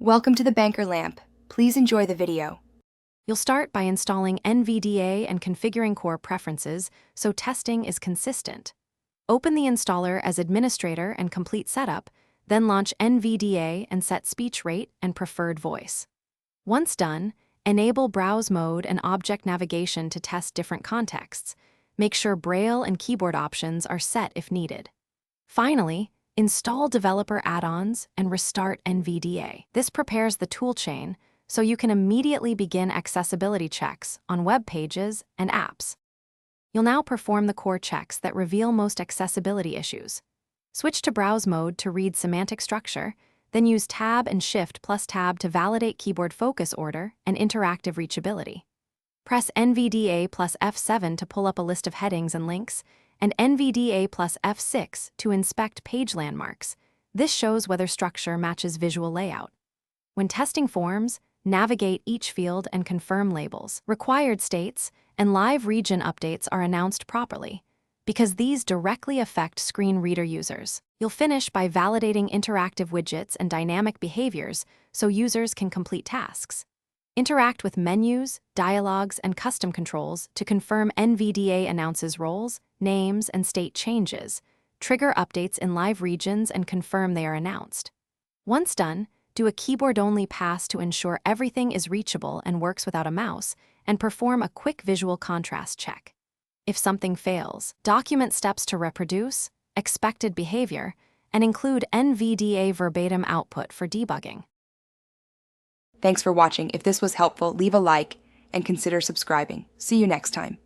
Welcome to the Banker Lamp. Please enjoy the video. You'll start by installing Nvda and configuring core preferences so testing is consistent. Open the installer as administrator and complete setup, then launch Nvda and set speech rate and preferred voice. Once done, enable browse mode and object navigation to test different contexts. Make sure Braille and keyboard options are set if needed. Finally, install developer add-ons and restart Nvda. This prepares the toolchain so you can immediately begin accessibility checks on web pages and apps. You'll now perform the core checks that reveal most accessibility issues. Switch to browse mode to read semantic structure, then use Tab and Shift plus Tab to validate keyboard focus order and interactive reachability. Press Nvda plus F7 to pull up a list of headings and links, and Nvda plus F6 to inspect page landmarks. This shows whether structure matches visual layout. When testing forms, navigate each field and confirm labels. Required states and live region updates are announced properly, because these directly affect screen reader users. You'll finish by validating interactive widgets and dynamic behaviors so users can complete tasks. Interact with menus, dialogues, and custom controls to confirm Nvda announces roles, names, and state changes. Trigger updates in live regions and confirm they are announced. Once done, do a keyboard-only pass to ensure everything is reachable and works without a mouse, and perform a quick visual contrast check. If something fails, document steps to reproduce, expected behavior, and include Nvda verbatim output for debugging. Thanks for watching. If this was helpful, leave a like and consider subscribing. See you next time.